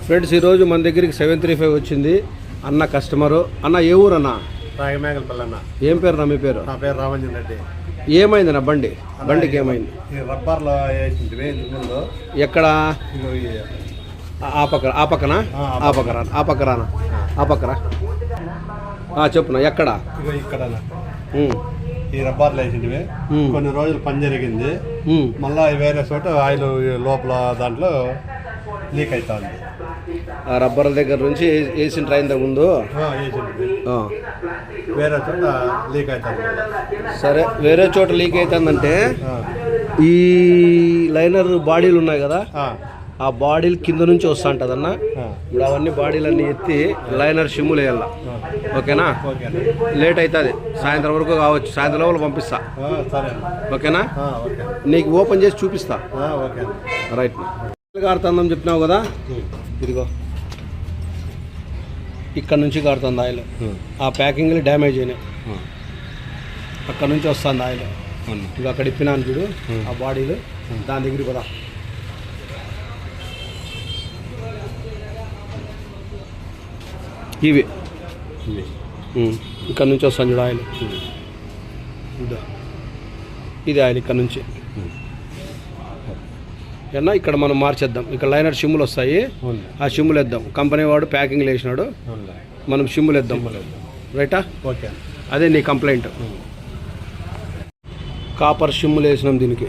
Friends ఈరోజు మన దగ్గరికి 735 వచ్చింది అన్న కస్టమరు. అన్న ఏ ఊరు అన్న? రాగమేగలపల్లి అన్న. ఏం పేరు నా? మీ పేరు? నా పేరు రామంజన్ రెడ్డి. ఏమైంది నా బండికి ఏమైంది? రబ్బర్లో వేసింది ముందు. ఎక్కడ? ఆ పక్కన చెప్పునా ఎక్కడ? ఇక్కడ ఈ రబ్బర్లో వేసింటివి కొన్ని రోజులు పని జరిగింది. మళ్ళా వేరే చోట ఆయిల్ లోపల దాంట్లో లీక్ అవుతుంది. ఆ రబ్బర్ దగ్గర నుంచి వేసిన ట్రైన్ ముందు వేరే చోట లీక్ అవుతుంది. సరే, వేరే చోట లీక్ అవుతుందంటే ఈ లైనర్ బాడీలు ఉన్నాయి కదా, ఆ బాడీలు కింద నుంచి వస్తా ఉంటుంది అన్న. ఇప్పుడు అవన్నీ బాడీలన్నీ ఎత్తి లైనర్ షిమ్ములు వేయాల. ఓకేనా? లేట్ అవుతుంది, సాయంత్రం వరకు కావచ్చు. సాయంత్రం లోపల పంపిస్తా. ఓకేనా? నీకు ఓపెన్ చేసి చూపిస్తా. రైట్. కారుతుందని చెప్పినావు కదా, ఇదిగో ఇక్కడ నుంచి కారుతుంది ఆయిల్. ఆ ప్యాకింగ్లు డ్యామేజ్ అయినాయి, అక్కడ నుంచి వస్తుంది ఆయిల్. ఇక అక్కడ ఇప్పినాను చూడు ఆ బాడీలు, దాని దగ్గరికి కదా. ఇవి ఇక్కడ నుంచి వస్తాను చూడు ఆయిల్. ఇది ఆయిల్ ఇక్కడ నుంచి. ఏమన్నా ఇక్కడ మనం మార్చేద్దాం. ఇక్కడ లైనర్ షిమ్ములు వస్తాయి, ఆ షిమ్ములు వేద్దాం. కంపెనీ వాడు ప్యాకింగ్లు వేసినాడు, మనం షిమ్ములు వేద్దాం. రైటా? ఓకే. అదే నీ కంప్లైంట్. కాపర్ షిమ్ములు వేసినాం దీనికి.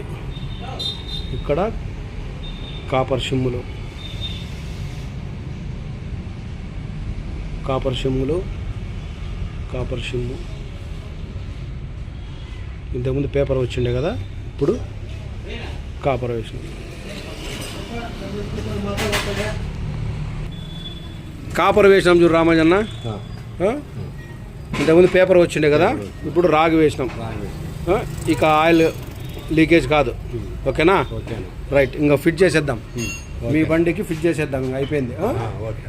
ఇక్కడ కాపర్ షిమ్ములు, కాపర్ షిమ్ము. ఇంతకుముందు పేపర్ వచ్చిండే కదా, ఇప్పుడు కాపర్ వేసినాం. కాపర్ వేసినాం చూడు రామజన్న. ఇంతకుముందు పేపర్ వచ్చిండే కదా, ఇప్పుడు రాగి వేసినాం. ఇక ఆయిల్ లీకేజ్ కాదు. ఓకేనా? రైట్. ఇంకా ఫిట్ చేసేద్దాం, మీ బండికి ఫిట్ చేసేద్దాం. ఇంకా అయిపోయింది. ఓకే.